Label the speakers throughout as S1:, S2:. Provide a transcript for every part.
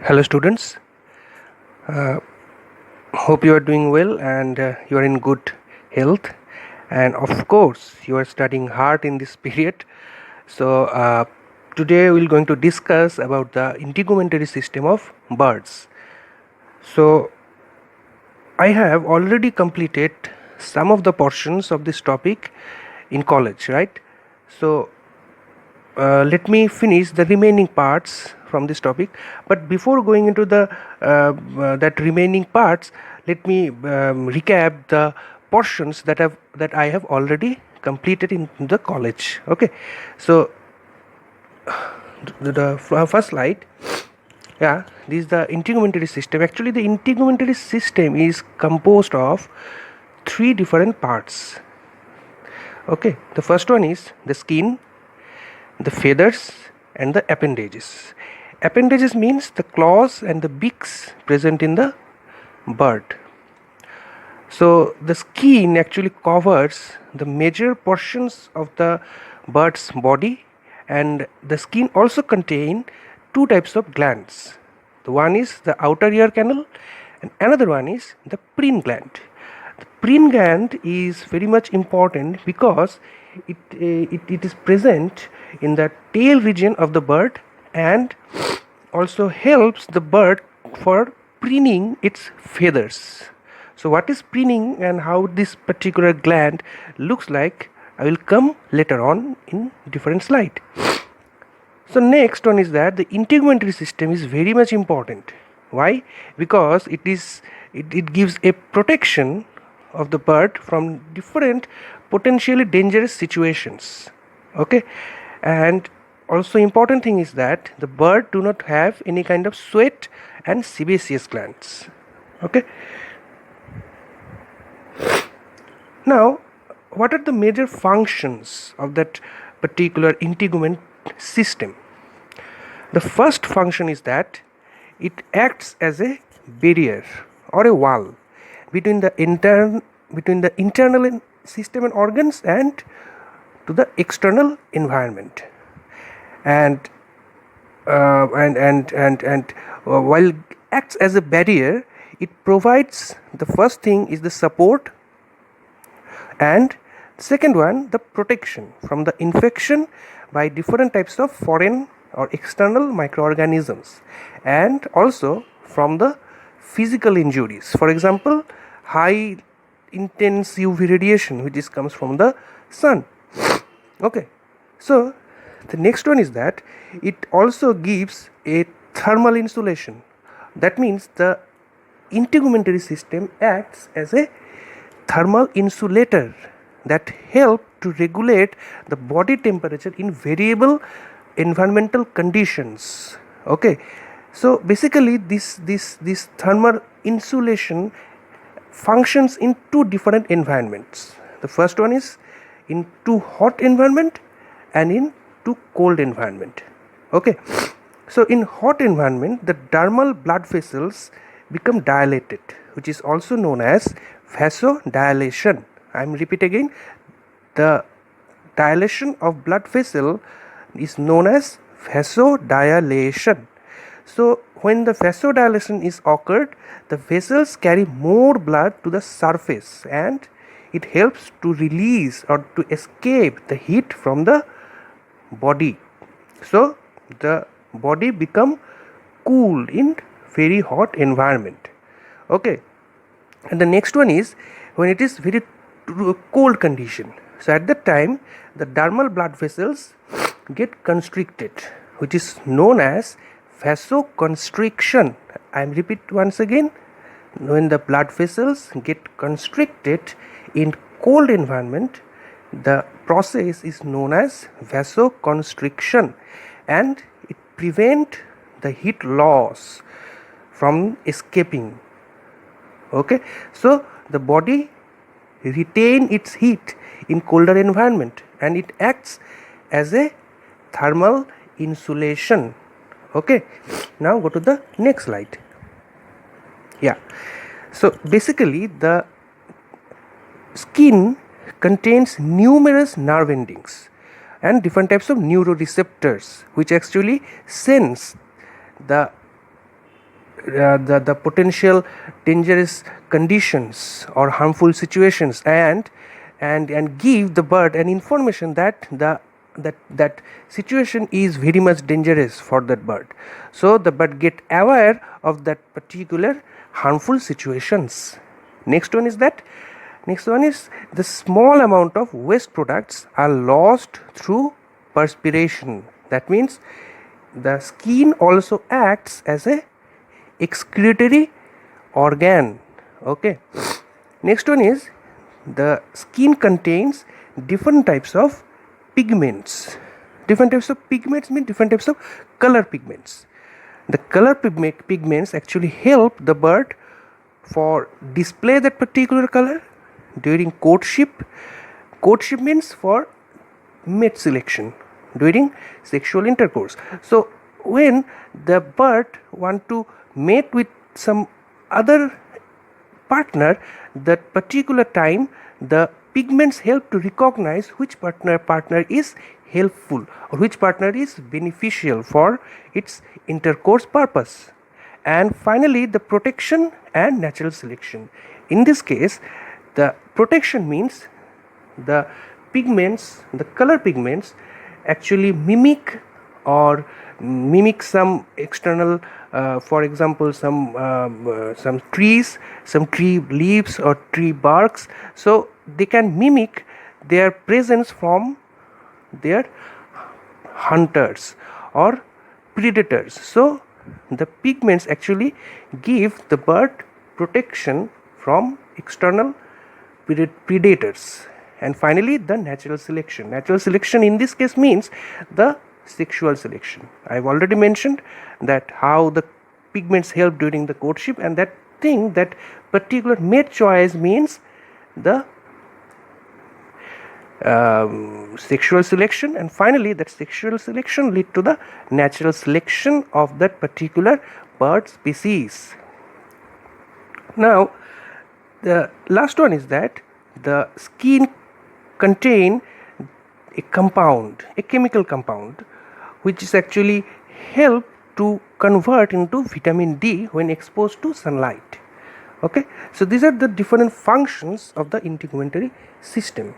S1: Hello, students. Uh, Hope you are doing well and you are in good health. And of course, you are studying hard in this period. So, today we're going to discuss about the integumentary system of birds. So, I have already completed some of the portions of this topic in college, right? So, let me finish the remaining parts from this topic. But before going into the that remaining parts, let me recap the portions that I have already completed in the college. Okay, so the first slide. Yeah, this is the integumentary system. Actually, the integumentary system is composed of three different parts. Okay, the first one is the skin, the feathers, and the appendages. Appendages means the claws and the beaks present in the bird. So the skin actually covers the major portions of the bird's body, and the skin also contain two types of glands. The one is the outer ear canal and another one is the preen gland. The preen gland is very much important because it is present in the tail region of the bird and also helps the bird for preening its feathers. So what is preening and how this particular gland looks like, I will come later on in different slide. So next one is that the integumentary system is very much important. Why? Because it gives a protection of the bird from different potentially dangerous situations. Okay, and also important thing is that the bird do not have any kind of sweat and sebaceous glands. Okay. Now, what are the major functions of that particular integument system? The first function is that it acts as a barrier or a wall between the internal system and organs and to the external environment. And while acts as a barrier, it provides, the first thing is the support, and second one the protection from the infection by different types of foreign or external microorganisms, and also from the physical injuries, for example high intense UV radiation which comes from the sun. Okay, so the next one is that it also gives a thermal insulation. That means the integumentary system acts as a thermal insulator that help to regulate the body temperature in variable environmental conditions. Okay, so basically this thermal insulation functions in two different environments. The first one is in too hot environment and in too cold environment. Okay, so in hot environment the dermal blood vessels become dilated, which is also known as vasodilation. I am repeat again, the dilation of blood vessel is known as vasodilation. So when the vasodilation is occurred, the vessels carry more blood to the surface and it helps to release or to escape the heat from the body. So the body become cooled in very hot environment. Okay, and the next one is when it is very cold condition. So at that time the dermal blood vessels get constricted, which is known as vasoconstriction. I am repeat once again, when the blood vessels get constricted in cold environment, the process is known as vasoconstriction and it prevent the heat loss from escaping. Okay, so the body retain its heat in colder environment and it acts as a thermal insulation. Okay, now go to the next slide. Yeah, so basically the skin contains numerous nerve endings and different types of neuroreceptors which actually sense the the potential dangerous conditions or harmful situations, and give the bird an information that that situation is very much dangerous for that bird, so the bird get aware of that particular harmful situations. Next one is the small amount of waste products are lost through perspiration. That means the skin also acts as a excretory organ. Okay. Next one is the skin contains different types of pigments. Different types of pigments mean different types of color pigments. The color pigments actually help the bird for display that particular color during courtship. Courtship means for mate selection during sexual intercourse. So when the bird want to mate with some other partner, that particular time the pigments help to recognize which partner is helpful or which partner is beneficial for its intercourse purpose. And finally, the protection and natural selection. In this case, the protection means the pigments, the color pigments actually mimic some external, for example, some trees, some tree leaves or tree barks, so they can mimic their presence from their hunters or predators. So the pigments actually give the bird protection from external predators. And finally, the natural selection. Natural selection in this case means the sexual selection. I have already mentioned that how the pigments help during the courtship, and that thing, that particular mate choice means the sexual selection, and finally that sexual selection lead to the natural selection of that particular bird species. Now the last one is that the skin contain a compound, a chemical compound, which is actually help to convert into vitamin D when exposed to sunlight. Okay, so these are the different functions of the integumentary system.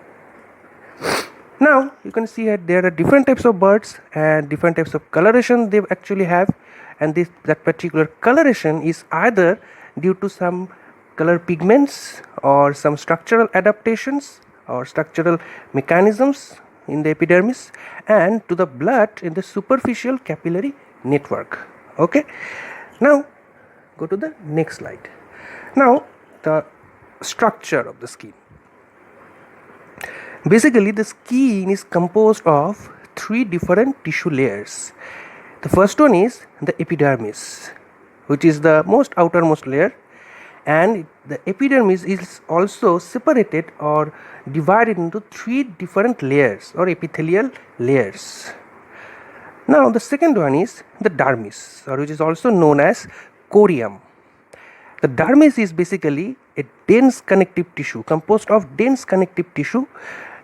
S1: Now you can see that there are different types of birds and different types of coloration they actually have, and that particular coloration is either due to some color pigments or some structural adaptations or structural mechanisms in the epidermis, and to the blood in the superficial capillary network. Okay, now go to the next slide. Now the structure of the skin. Basically, the skin is composed of three different tissue layers. The first one is the epidermis, which is the most outermost layer, and the epidermis is also separated or divided into three different layers or epithelial layers. Now the second one is the dermis, or which is also known as corium. The dermis is basically a dense connective tissue, composed of dense connective tissue,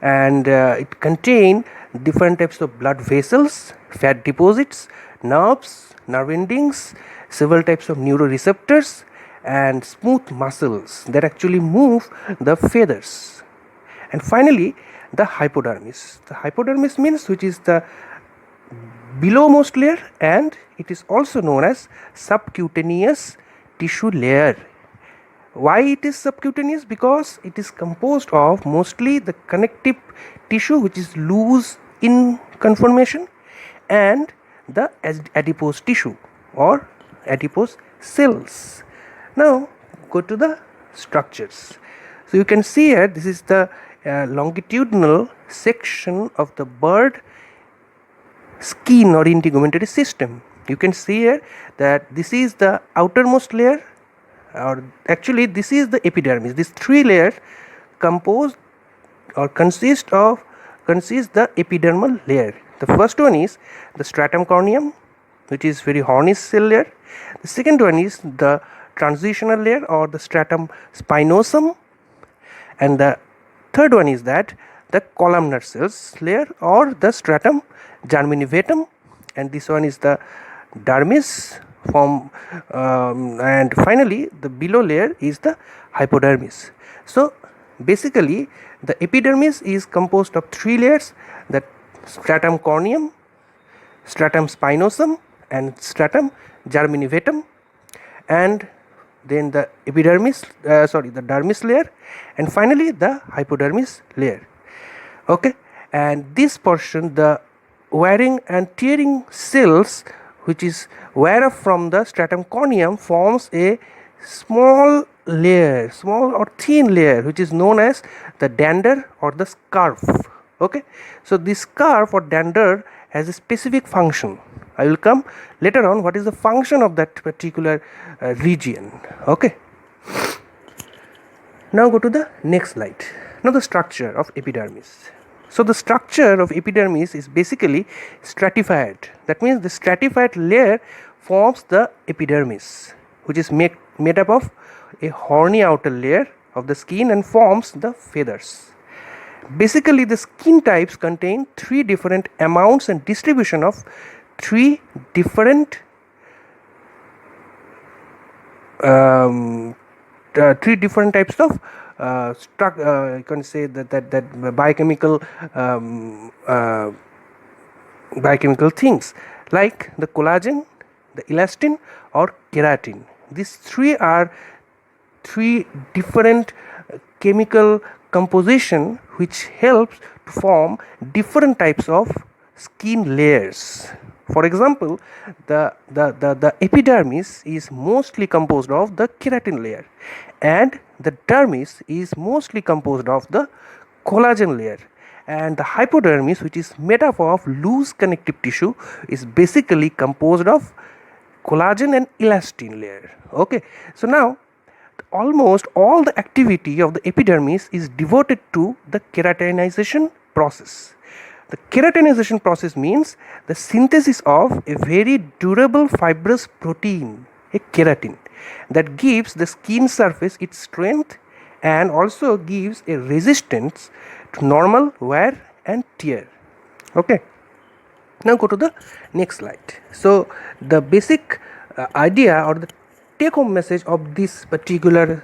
S1: and it contains different types of blood vessels, fat deposits, nerves, nerve endings, several types of neuroreceptors, and smooth muscles that actually move the feathers. And finally, the hypodermis. The hypodermis means which is the belowmost layer, and it is also known as subcutaneous tissue layer. Why it is subcutaneous? Because it is composed of mostly the connective tissue, which is loose in conformation, and the adipose tissue or adipose cells. Now go to the structures. So you can see here, this is the longitudinal section of the bird skin or integumentary system. You can see here that this is the outermost layer, or actually this is the epidermis. These three layers compose or consist the epidermal layer. The first one is the stratum corneum, which is very horny cell layer. The second one is the transitional layer or the stratum spinosum, and the third one is that the columnar cells layer or the stratum germinatum, and this one is the dermis, and finally the below layer is the hypodermis. So basically the epidermis is composed of three layers: the stratum corneum, stratum spinosum, and stratum germinatum, and then the the dermis layer, and finally the hypodermis layer. Okay, and this portion, the wearing and tearing cells which is wear off from the stratum corneum, forms a small or thin layer which is known as the dander or the scarf. Okay, so this scarf or dander has a specific function. I will come later on what is the function of that particular region. Okay, now go to the next slide. Now the structure of epidermis. So the structure of epidermis is basically stratified. That means the stratified layer forms the epidermis, which is made up of a horny outer layer of the skin and forms the feathers. Basically the skin types contain three different amounts and distribution of three different types of you can say that biochemical things like the collagen, the elastin, or keratin. These three are three different chemical composition which helps to form different types of skin layers. For example, the epidermis is mostly composed of the keratin layer, and the dermis is mostly composed of the collagen layer, and the hypodermis, which is made up of loose connective tissue, is basically composed of collagen and elastin layer. Okay, so now almost all the activity of the epidermis is devoted to the keratinization process. The keratinization process means the synthesis of a very durable fibrous protein, a keratin, that gives the skin surface its strength and also gives a resistance to normal wear and tear. Okay, now go to the next slide. So the basic idea or the take home message of this particular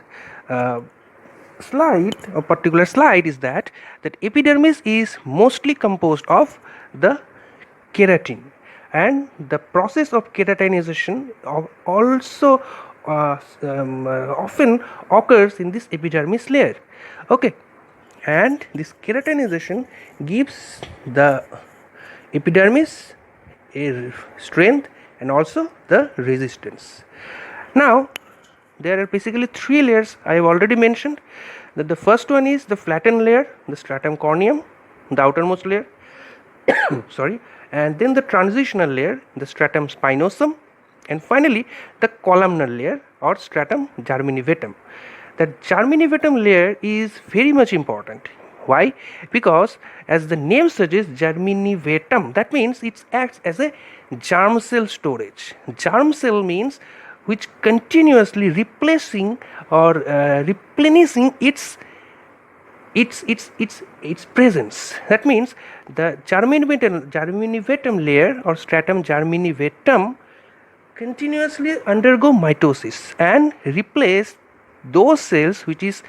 S1: slide is that epidermis is mostly composed of the keratin, and the process of keratinization also often occurs in this epidermis layer. Okay, and this keratinization gives the epidermis a strength and also the resistance. Now there are basically three layers I have already mentioned. That the first one is the flattened layer, the stratum corneum, the outermost layer sorry, and then the transitional layer, the stratum spinosum, and finally the columnar layer or stratum germinatum. The germinatum layer is very much important. Why? Because as the name suggests, germinatum, that means it acts as a germ cell storage. Germ cell means which continuously replacing or replenishing its presence. That means the germinatum layer or stratum germinatum continuously undergo mitosis and replace those cells which is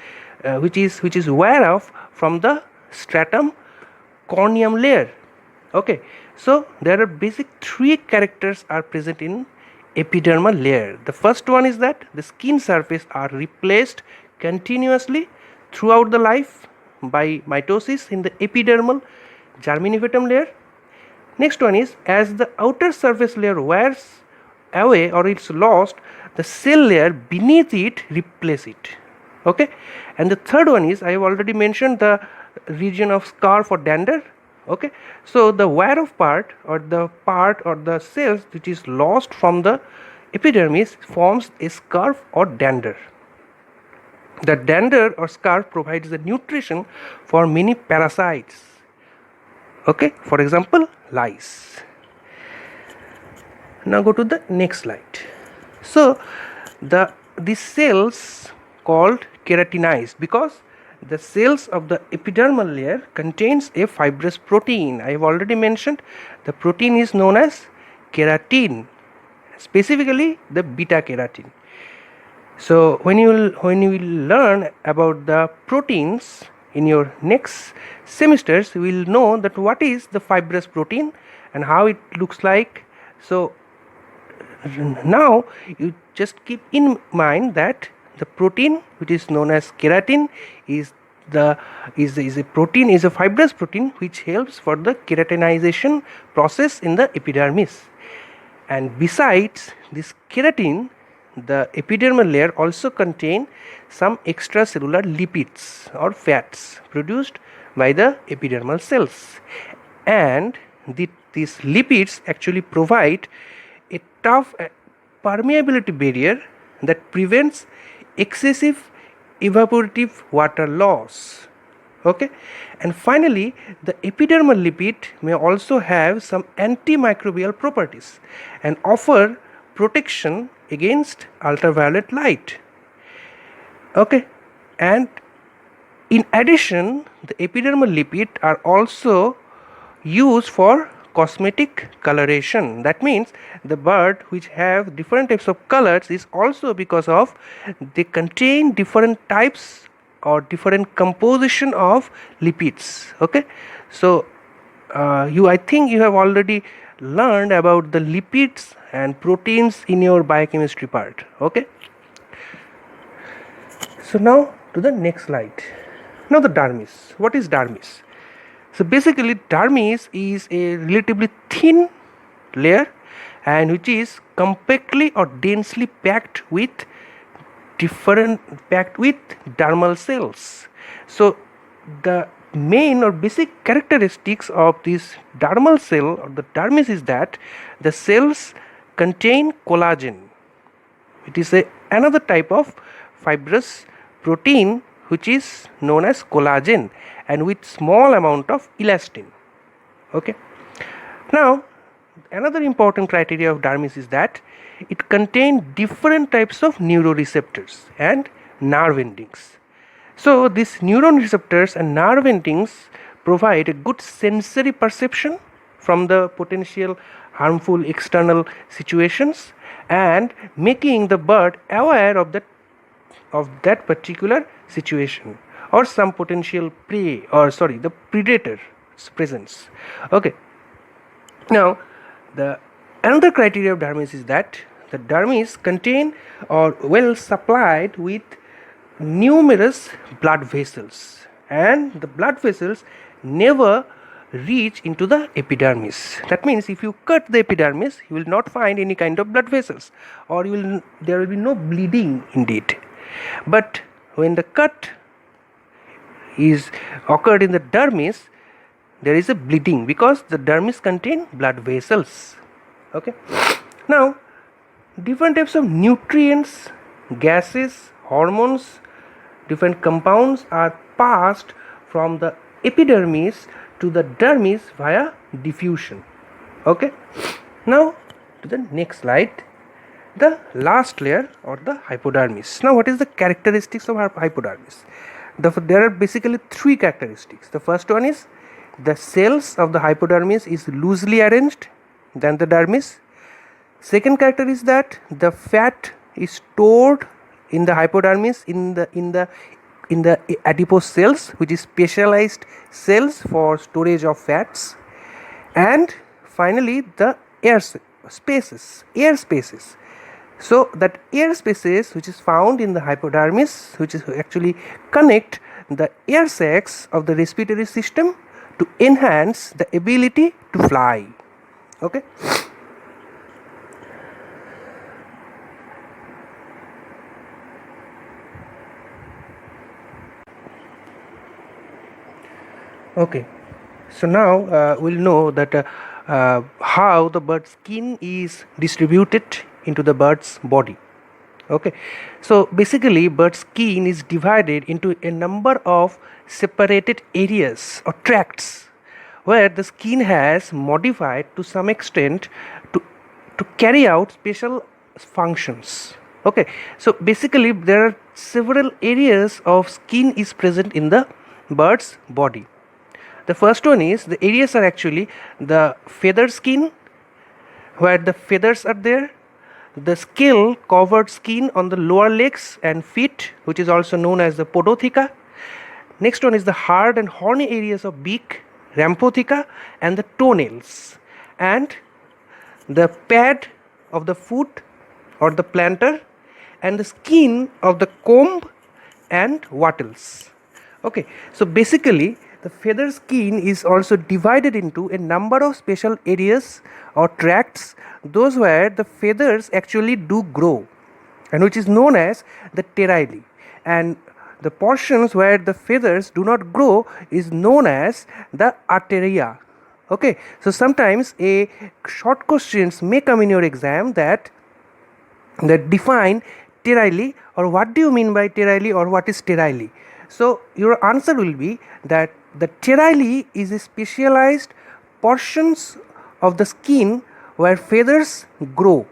S1: wear off from the stratum corneum layer. Okay, so there are basic three characters are present in epidermal layer. The first one is that the skin surface are replaced continuously throughout the life by mitosis in the epidermal germinatum layer. Next one is, as the outer surface layer wears away or it's lost, the cell layer beneath it replace it. Okay, and the third one is, I have already mentioned the region of scarf or dander. Okay, so the wear off part or the cells which is lost from the epidermis forms a scarf or dander. The dander or scarf provides the nutrition for many parasites. Okay, for example, lice. Now go to the next slide. So these cells called keratinized because the cells of the epidermal layer contains a fibrous protein. I have already mentioned the protein is known as keratin, specifically the beta keratin. So when you will learn about the proteins in your next semesters, you will know that what is the fibrous protein and how it looks like. So now you just keep in mind that the protein which is known as keratin is a fibrous protein which helps for the keratinization process in the epidermis. And besides this keratin, the epidermal layer also contain some extracellular lipids or fats produced by the epidermal cells, and these lipids actually provide a tough permeability barrier that prevents excessive evaporative water loss. Okay, and finally the epidermal lipid may also have some antimicrobial properties and offer protection against ultraviolet light. Okay, and in addition, the epidermal lipid are also used for cosmetic coloration. That means the bird which have different types of colors is also because of they contain different types or different composition of lipids. Okay, so I think you have already learned about the lipids and proteins in your biochemistry part. Okay, so now to the next slide. Now the dermis. What is dermis? So basically dermis is a relatively thin layer and which is compactly or densely packed with dermal cells. So the main or basic characteristics of this dermal cell or the dermis is that the cells contain collagen. It is another type of fibrous protein which is known as collagen and with small amount of elastin. Okay, now another important criteria of dermis is that it contains different types of neuroreceptors and nerve endings. So these neuron receptors and nerve endings provide a good sensory perception from the potential harmful external situations and making the bird aware of that particular situation or some potential prey or the predator's presence. Okay, now the another criteria of dermis is that the dermis contain or well supplied with numerous blood vessels, and the blood vessels never reach into the epidermis. That means if you cut the epidermis, you will not find any kind of blood vessels, or there will be no bleeding indeed. But when the cut is occurred in the dermis, there is a bleeding because the dermis contain blood vessels. Okay, now different types of nutrients, gases, hormones, different compounds are passed from the epidermis to the dermis via diffusion. Okay, now to the next slide, the last layer or the hypodermis. Now what is the characteristics of our hypodermis? There are basically three characteristics. The first one is the cells of the hypodermis is loosely arranged than the dermis. Second character is that the fat is stored in the hypodermis in the adipose cells, which is specialized cells for storage of fats. And finally the air spaces. So that air spaces which is found in the hypodermis, which is actually connect the air sacs of the respiratory system to enhance the ability to fly. Okay, okay, so now we'll know that how the bird's skin is distributed into the bird's body. Okay, so basically bird's skin is divided into a number of separated areas or tracts where the skin has modified to some extent to carry out special functions. Okay, so basically there are several areas of skin is present in the bird's body. The first one is the areas are actually the feather skin, where the feathers are there, the scale covered skin on the lower legs and feet, which is also known as the podotheca. Next one is the hard and horny areas of beak, rhampotheca, and the toenails, and the pad of the foot or the plantar, and the skin of the comb and wattles. Okay, so basically the feather skin is also divided into a number of special areas or tracts, those where the feathers actually do grow, and which is known as the terili, and the portions where the feathers do not grow is known as the arteria. Okay, so sometimes a short questions may come in your exam that define terili, or what do you mean by terili, or what is terili. So your answer will be that the terili is a specialized portions of the skin where feathers grow.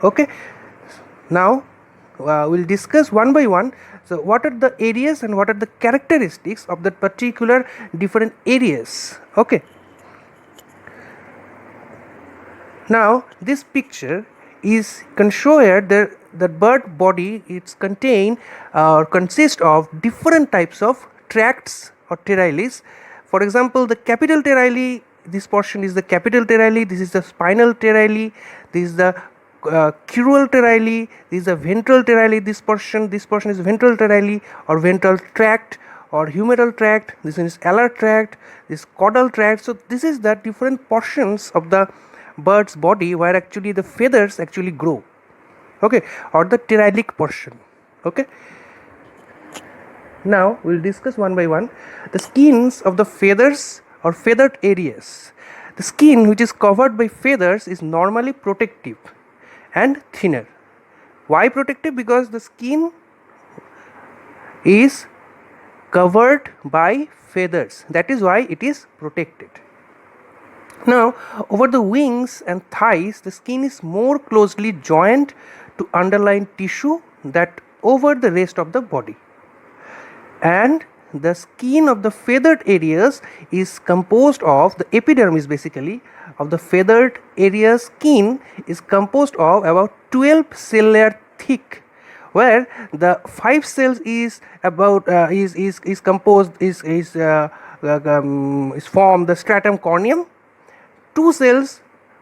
S1: Okay, now we'll discuss one by one. So what are the areas and what are the characteristics of that particular different areas. Okay, now this picture can show here the bird body. It's contain or consist of different types of tracts or terilis. For example, the capital terili, this portion is the capital terili, this is the spinal terili, this is the crural terili, this is the ventral terili, this portion is ventral terili or ventral tract or humeral tract, this is alar tract, this caudal tract. So this is the different portions of the bird's body where actually the feathers actually grow. Okay, or the terilic portion. Okay, now we'll discuss one by one the skins of the feathers or feathered areas. The skin which is covered by feathers is normally protective and thinner. Why protective? Because the skin is covered by feathers, that is why it is protected. Now over the wings and thighs, the skin is more closely joined to underlying tissue that over the rest of the body, and the skin of the feathered areas is composed of the epidermis. Basically of the feathered area skin is composed of about 12 cell layer thick, where the 5 cells is about is composed is form the stratum corneum, 2 cells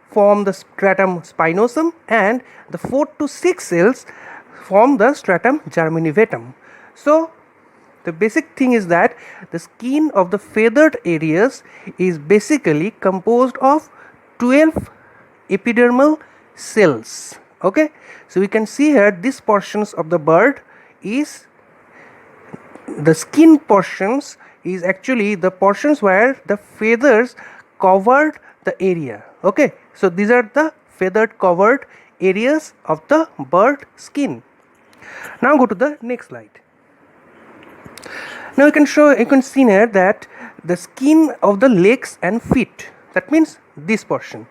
S1: form the stratum spinosum, and the 4 to 6 cells form the stratum germinatum. So the basic thing is that the skin of the feathered areas is basically composed of 12 epidermal cells. Okay, so we can see here this portions of the bird is the skin portions is actually the portions where the feathers covered the area. Okay, so these are the feathered covered areas of the bird skin. Now go to the next slide. Now you can see here that the skin of the legs and feet, that means this portion.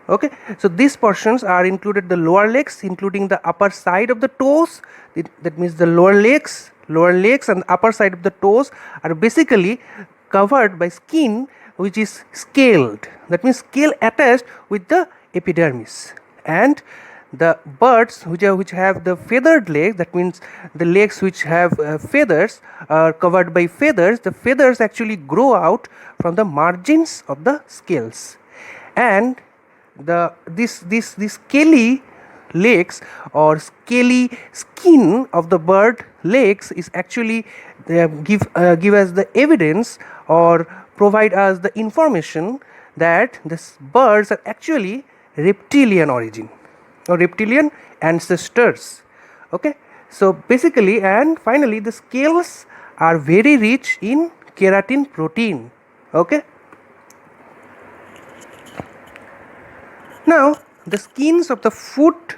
S1: Okay, so these portions are included the lower legs, including the upper side of the toes. That means the lower legs and the upper side of the toes are basically covered by skin which is scaled, that means scale attached with the epidermis. And the birds which have the feathered legs, that means the legs which have feathers are covered by feathers, the feathers actually grow out from the margins of the scales, and this scaly legs or scaly skin of the bird legs is actually give us the evidence or provide us the information that the birds are actually reptilian origin or reptilian ancestors. Okay, so basically, and finally the scales are very rich in keratin protein. Okay, now the skins of the foot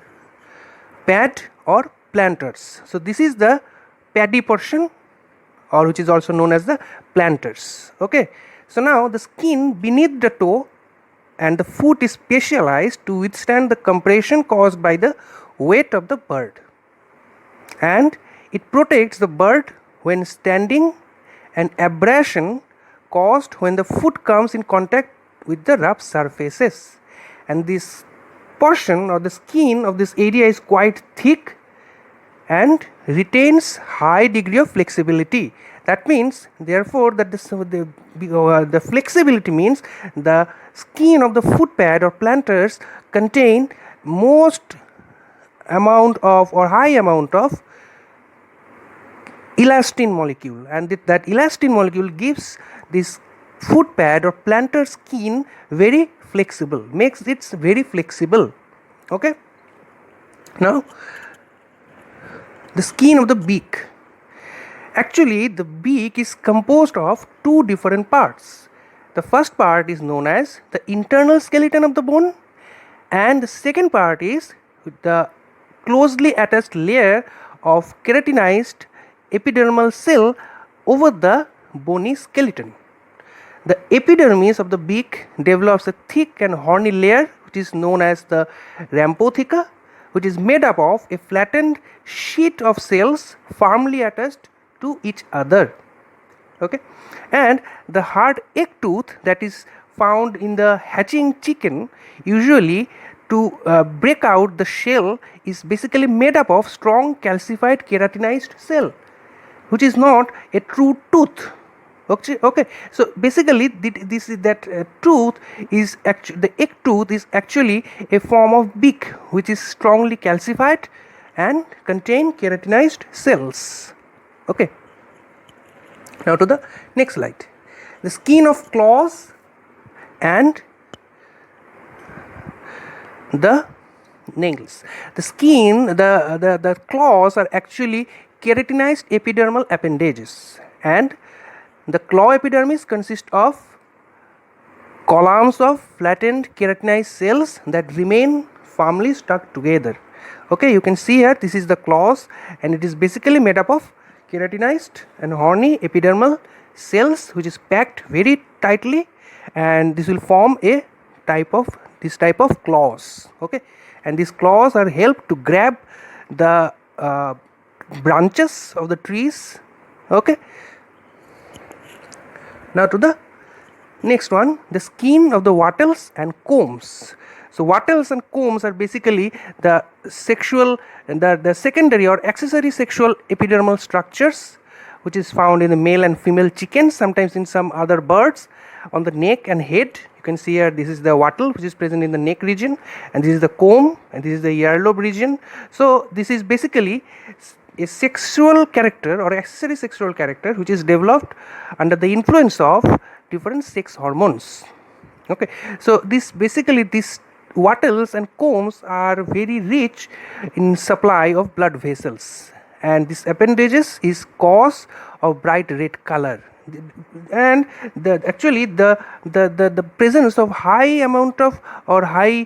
S1: pad or plantars. So this is the paddy portion, or which is also known as the plantars. Okay, so now the skin beneath the toe and the foot is specialized to withstand the compression caused by the weight of the bird, and it protects the bird when standing and abrasion caused when the foot comes in contact with the rough surfaces. And this portion or the skin of this area is quite thick and retains high degree of flexibility. That means therefore that the flexibility means the skin of the footpad or planters contain most amount of or high amount of elastin molecule, and that elastin molecule gives this footpad or planter skin very flexible, makes it very flexible. Okay, now the skin of the beak. Actually, the beak is composed of two different parts. The first part is known as the internal skeleton of the bone, and the second part is the closely attached layer of keratinized epidermal cell over the bony skeleton. The epidermis of the beak develops a thick and horny layer which is known as the rhampotheca, which is made up of a flattened sheet of cells firmly attached to each other. Okay, and the hard egg tooth that is found in the hatching chicken usually to break out the shell is basically made up of strong calcified keratinized cell, which is not a true tooth. Okay, so basically this is that tooth is actually the egg tooth is actually a form of beak which is strongly calcified and contain keratinized cells. Okay, now to the next slide. The skin of claws and the nails. The skin, the claws are actually keratinized epidermal appendages, and the claw epidermis consists of columns of flattened keratinized cells that remain firmly stuck together. Okay, you can see here this is the claws, and it is basically made up of keratinized and horny epidermal cells which is packed very tightly, and this will form a type of claws. Okay, and these claws are helped to grab the branches of the trees. Okay, now to the next one, the skin of the wattles and combs. So wattles and combs are basically the sexual and the secondary or accessory sexual epidermal structures which is found in the male and female chickens, sometimes in some other birds, on the neck and head. You can see here this is the wattle which is present in the neck region, and this is the comb, and this is the earlobe region. So this is basically a sexual character or accessory sexual character which is developed under the influence of different sex hormones. Okay, so this wattles and combs are very rich in supply of blood vessels, and this appendages is cause of bright red color, and the presence of high amount of or high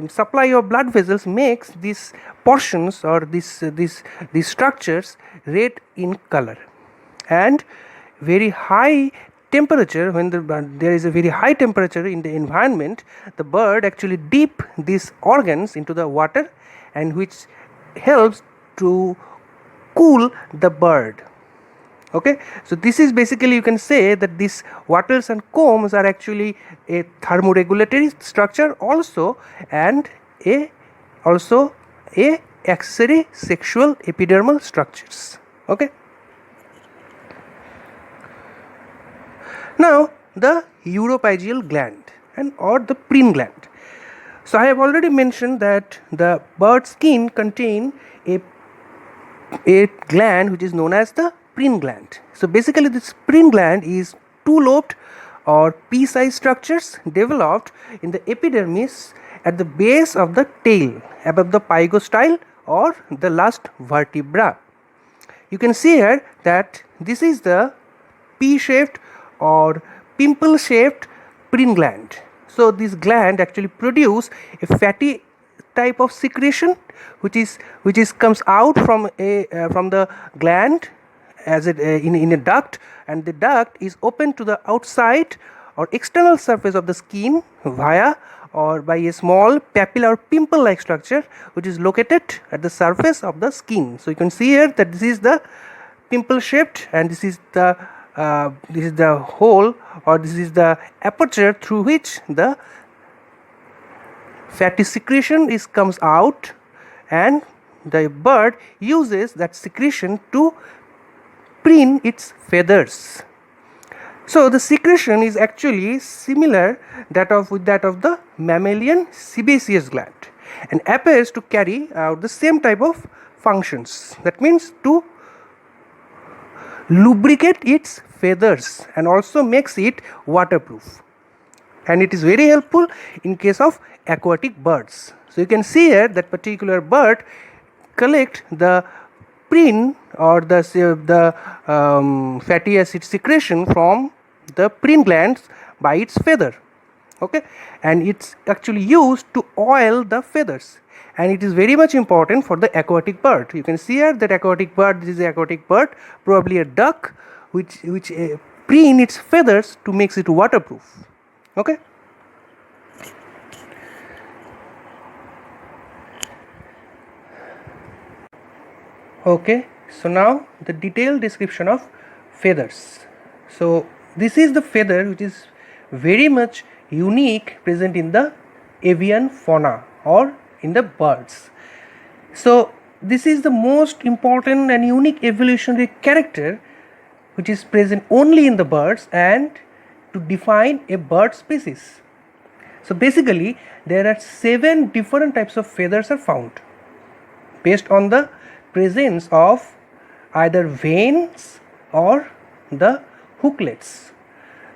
S1: supply of blood vessels makes these portions or these structures red in color. And very high temperature, when there is a very high temperature in the environment, the bird actually dip these organs into the water, and which helps to cool the bird. Okay, so this is basically, you can say that these wattles and combs are actually a thermoregulatory structure also, and a accessory sexual epidermal structures. Okay, now the uropygial gland and or the preen gland. So I have already mentioned that the bird skin contain a gland which is known as the preen gland. So basically this preen gland is two-lobed or pea-sized structures developed in the epidermis at the base of the tail above the pygostyle or the last vertebra. You can see here that this is the pea-shaped or pimple-shaped preen gland. So this gland actually produce a fatty type of secretion which comes out from the gland as it in a duct, and the duct is open to the outside or external surface of the skin via or by a small papilla or pimple like structure which is located at the surface of the skin. So you can see here that this is the pimple shaped, and this is the hole, or this is the aperture through which the fatty secretion comes out, and the bird uses that secretion to preen its feathers. So the secretion is actually similar with that of the mammalian sebaceous gland, and appears to carry out the same type of functions. That means to lubricate its feathers and also makes it waterproof, and it is very helpful in case of aquatic birds. So you can see here that particular bird collect the preen or the fatty acid secretion from the preen glands by its feather. Okay, and it's actually used to oil the feathers, and it is very much important for the aquatic bird. You can see here that aquatic bird, this is the aquatic bird, probably a duck, which preen its feathers to makes it waterproof. Okay. Okay, so now the detailed description of feathers. So this is the feather which is very much unique, present in the avian fauna or in the birds. So this is the most important and unique evolutionary character which is present only in the birds and to define a bird species. So basically there are 7 different types of feathers are found based on the presence of either veins or the hooklets.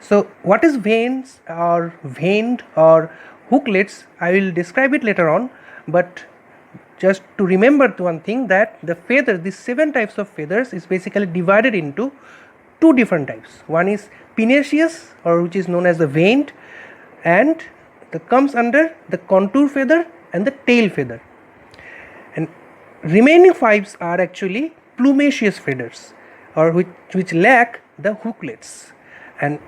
S1: So what is veins or veined or hooklets, I will describe it later on, but just to remember one thing, that the feather, these 7 types of feathers is basically divided into 2 different types. One is pinaceous, or which is known as the veined, and that comes under the contour feather and the tail feather, and remaining 5 are actually plumaceous feathers, or which lack the hooklets. And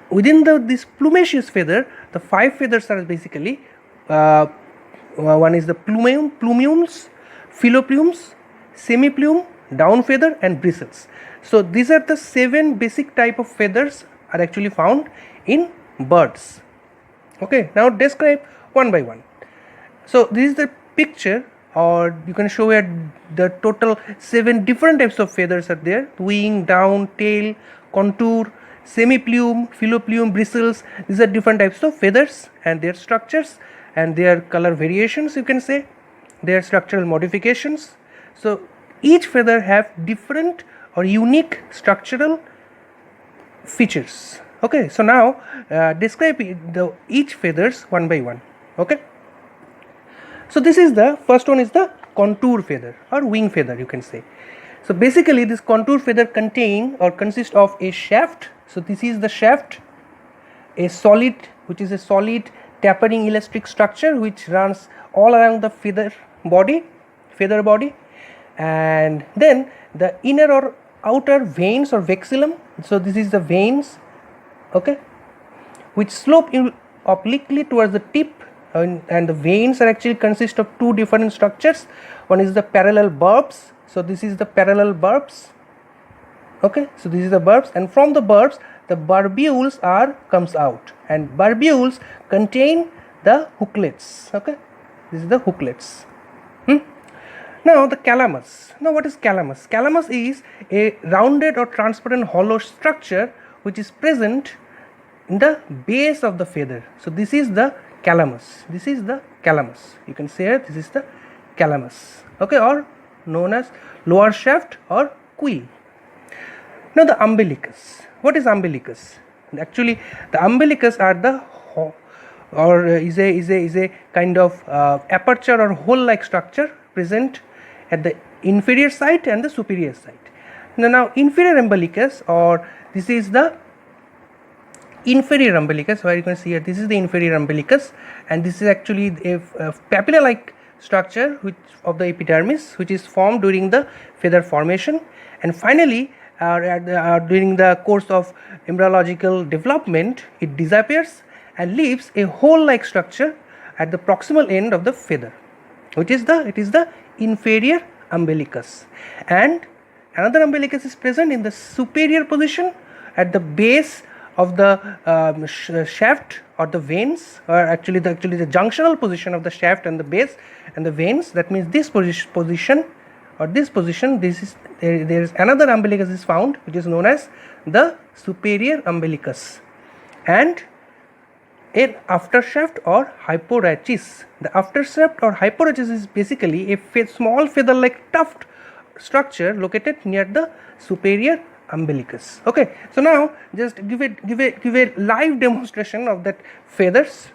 S1: within this plumaceous feather, the 5 feathers are basically one is the plumeums, phyloplumes, semiplume, down feather, and bristles. So these are the 7 basic type of feathers are actually found in birds. Okay, now describe one by one. So this is the picture, or you can show here the total 7 different types of feathers are there: wing, down, tail, contour, semiplume, phyloplume, bristles. These are different types of feathers and their structures and their color variations, you can say, their structural modifications. So each feather have different or unique structural features. Okay, so now describe each feathers one by one. Okay, so this is the first one, is the contour feather or wing feather, you can say. So basically this contour feather consists of a shaft. So this is the shaft, a solid, which is a solid tapering elastic structure which runs all around the feather body, and then the inner or outer veins or vexillum. So this is the veins, okay, which slope obliquely towards the tip, and the veins are actually consist of 2 different structures. One is the parallel burbs. So this is the parallel burbs. Okay, so this is the burbs, and from the burbs the barbules comes out, and barbules contain the hooklets. Okay, this is the hooklets. Now the calamus. Now what is calamus? Calamus is a rounded or transparent hollow structure which is present in the base of the feather. So this is the calamus. This is the calamus. You can say here, this is the calamus. Okay, or known as lower shaft or quill. Now the umbilicus. What is umbilicus? Actually, the umbilicus are the is a kind of aperture or hole-like structure present at the inferior side and the superior side. Now inferior umbilicus, or this is the inferior umbilicus, where you can see here, this is the inferior umbilicus, and this is actually a papilla-like structure of the epidermis, which is formed during the feather formation, and finally during the course of embryological development it disappears and leaves a hole-like structure at the proximal end of the feather, which is the inferior umbilicus. And another umbilicus is present in the superior position at the base of the shaft or the veins, or actually the junctional position of the shaft and the base and the veins. That means this position or this position, this is there is another umbilicus is found, which is known as the superior umbilicus, and an aftershaft or hyporachis. The aftershaft or hyporachis is basically a small feather-like tuft structure located near the superior umbilicus. Okay, so now just give a live demonstration of that feathers.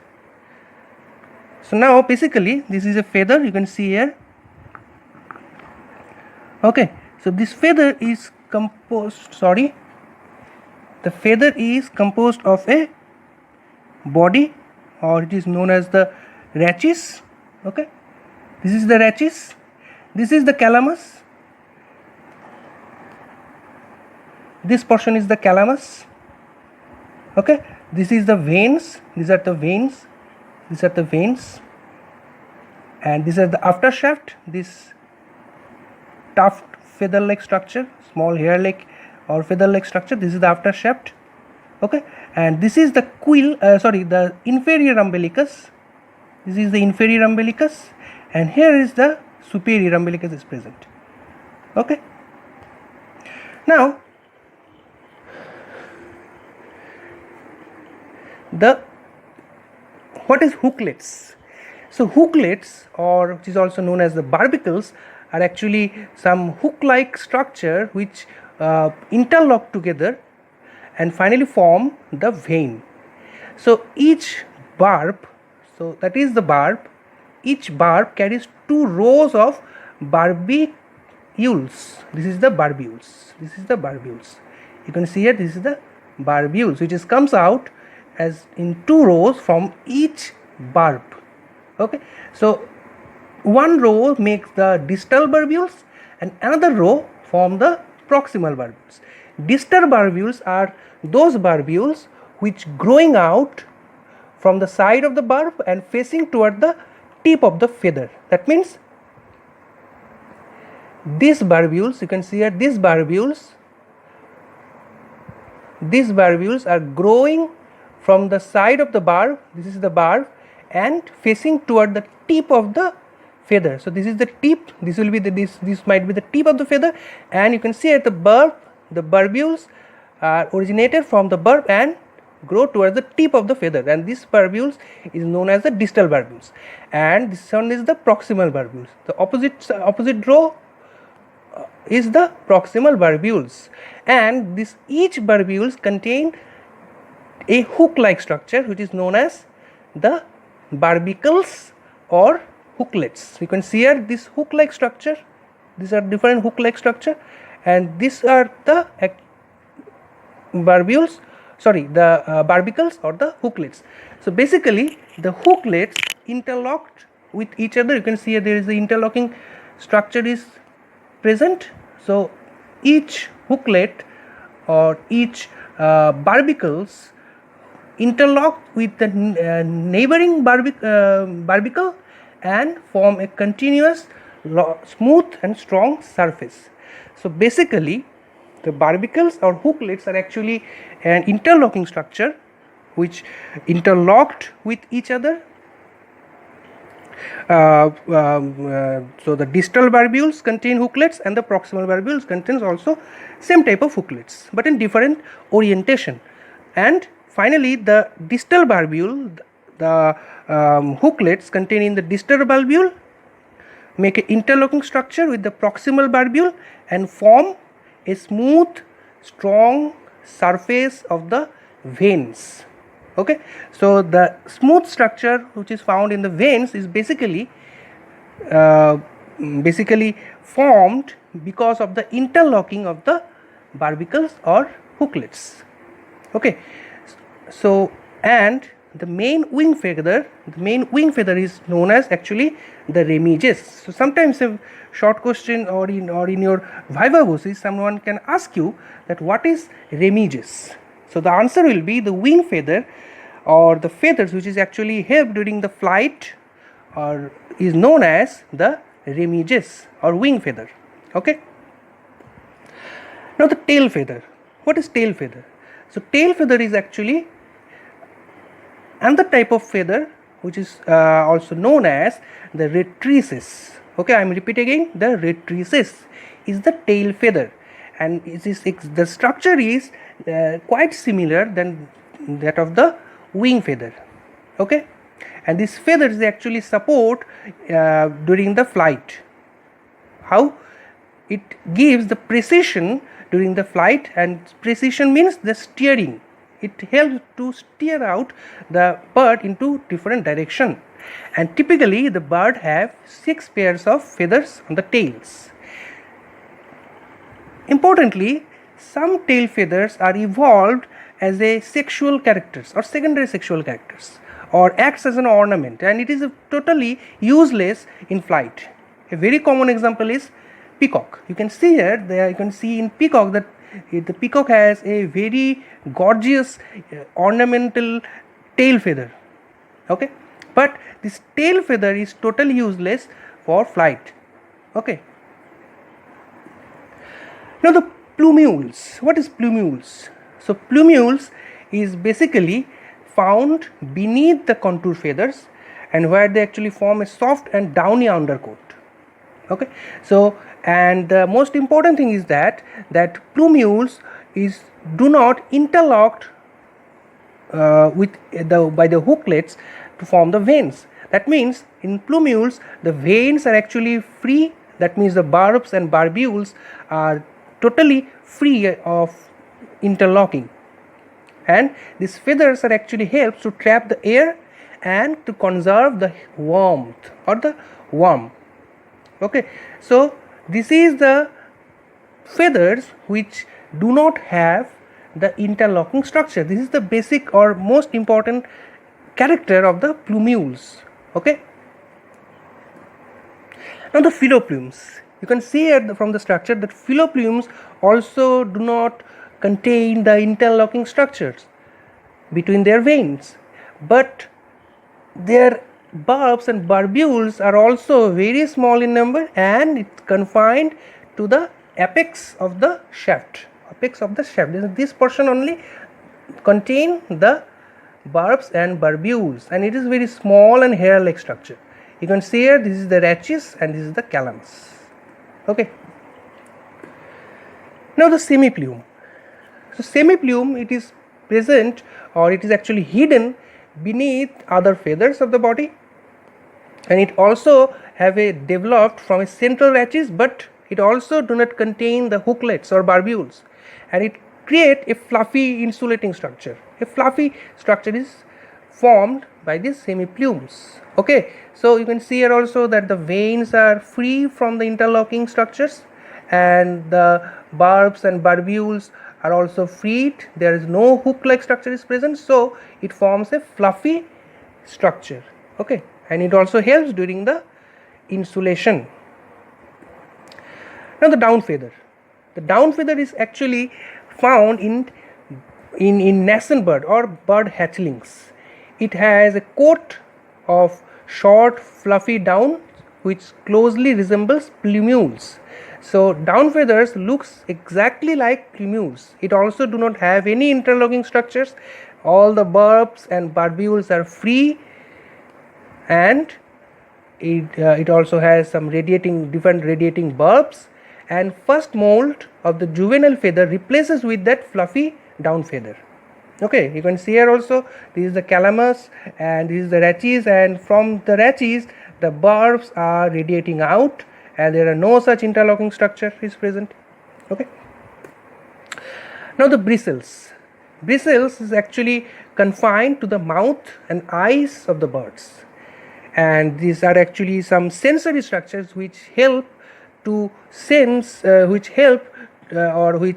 S1: So now basically this is a feather, you can see here. Okay, so this feather is composed, the feather is composed of a body, or it is known as the rachis. Okay, this is the rachis, this is the calamus, this portion is the calamus. Okay, this is the veins, these are the veins, these are the veins, and this is the aftershaft, this tuft feather like structure, small hair like or feather like structure, this is the aftershaft. Okay, and this is the the inferior umbilicus, this is the inferior umbilicus, and here is the superior umbilicus is present. Okay, now what is hooklets? So hooklets, or which is also known as the barbicles, are actually some hook-like structure which interlock together and finally form the vein. So each barb, so that is the barb, each barb carries 2 rows of barbules. This is the barbules. This is the barbules. You can see here, this is the barbules, which is comes out as in 2 rows from each barb. Okay, so one row makes the distal barbules and another row form the proximal barbules. Distal barbules are those barbules which growing out from the side of the barb and facing toward the tip of the feather. That means these barbules, you can see here, these barbules are growing from the side of the barb, this is the barb, and facing toward the tip of the feather. So this is the tip, this will be the this might be the tip of the feather, and you can see at the barbules are originated from the barb and grow towards the tip of the feather, and this barbules is known as the distal barbules, and this one is the proximal barbules. The opposite row is the proximal barbules, and this each barbules contain a hook-like structure which is known as the barbicles or hooklets. You can see here this hook-like structure, these are different hook-like structure, and these are the barbicles or the hooklets. So basically the hooklets interlocked with each other. You can see here there is the interlocking structure is present. So each hooklet or each barbicles interlock with the neighboring barbicle and form a continuous smooth and strong surface. So basically the barbicles or hooklets are actually an interlocking structure which interlocked with each other. So the distal barbules contain hooklets and the proximal barbules contains also same type of hooklets but in different orientation. And finally the distal barbule, the hooklets contained in the distal barbule make an interlocking structure with the proximal barbule and form a smooth strong surface of the veins. Okay, so the smooth structure which is found in the veins is basically formed because of the interlocking of the barbicles or hooklets. Okay, so and the main wing feather is known as actually the remiges. So sometimes a short question or in your viva voce someone can ask you that what is remiges. So the answer will be the wing feather or the feathers which is actually helped during the flight or is known as the remiges or wing feather. Okay. Now the tail feather. What is tail feather? So tail feather is actually another type of feather which is also known as the rectrices. Okay, I am repeating again, the rectrices is the tail feather, and the structure is quite similar than that of the wing feather. Okay, and these feathers actually support during the flight. How? It gives the precision during the flight, and precision means the steering. It helps to steer out the bird into different direction, and typically the bird have 6 pairs of feathers on the tails. Importantly, some tail feathers are evolved as a sexual characters or secondary sexual characters, or acts as an ornament, and it is totally useless in flight. A very common example is peacock. You can see here, there you can see in peacock that the peacock has a very gorgeous ornamental tail feather. Okay, but this tail feather is totally useless for flight. Okay. Now the plumules. What is plumules? So plumules is basically found beneath the contour feathers, and where they actually form a soft and downy undercoat. Okay, so and the most important thing is that plumules do not interlocked by the hooklets to form the veins. That means in plumules the veins are actually free. That means the barbs and barbules are totally free of interlocking, and these feathers are actually helps to trap the air and to conserve the warmth or the warmth. Okay, so this is the feathers which do not have the interlocking structure. This is the basic or most important character of the plumules. Okay, now the phyloplumes. You can see from the structure that phyloplumes also do not contain the interlocking structures between their veins, but their barbs and barbules are also very small in number, and it's confined to the apex of the shaft. This portion only contain the barbs and barbules, and it is very small and hair-like structure. You can see here, this is the rachis and this is the calamus. Okay. Now the semiplume. So semiplume, it is present, or it is actually hidden beneath other feathers of the body, and it also have a developed from a central rachis, but it also do not contain the hooklets or barbules, and it create a fluffy insulating structure. A fluffy structure is formed by these semiplumes. Okay, so you can see here also that the veins are free from the interlocking structures, and the barbs and barbules are also freed. There is no hook-like structure is present, so it forms a fluffy structure. Okay, and it also helps during the insulation. Now the down feather. The down feather is actually found in nascent bird or bird hatchlings. It has a coat of short fluffy down which closely resembles plumules. So down feathers looks exactly like plumules. It also do not have any interlocking structures. All the barbs and barbules are free, and it also has some different radiating barbs, and first mold of the juvenile feather replaces with that fluffy down feather. Okay, you can see here also, this is the calamus and this is the rachis, and from the rachis the barbs are radiating out, and there are no such interlocking structure is present. Okay. Now the bristles. Bristles is actually confined to the mouth and eyes of the birds, and these are actually some sensory structures which help to sense, which help during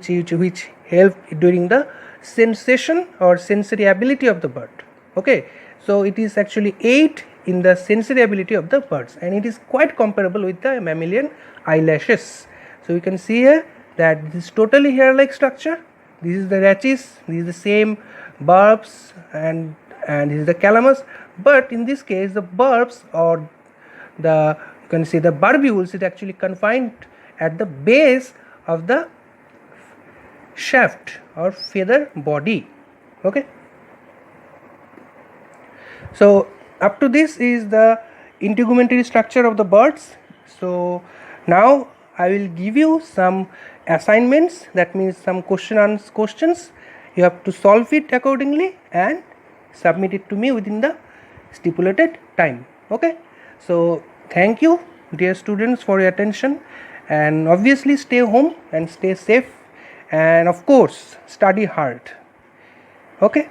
S1: the sensation or sensory ability of the bird. Okay, so it is actually aid in the sensory ability of the birds, and it is quite comparable with the mammalian eyelashes. So you can see here that this is totally hair-like structure. This is the rachis, this is the same barbs, and this is the calamus, but in this case the barbs or the, you can see the barbules, is actually confined at the base of the shaft or feather body. Okay, so up to this is the integumentary structure of the birds. So now I will give you some assignments, that means some questions. You have to solve it accordingly and submit it to me within the stipulated time. Okay, so thank you dear students for your attention, and obviously stay home and stay safe, and of course study hard. Okay.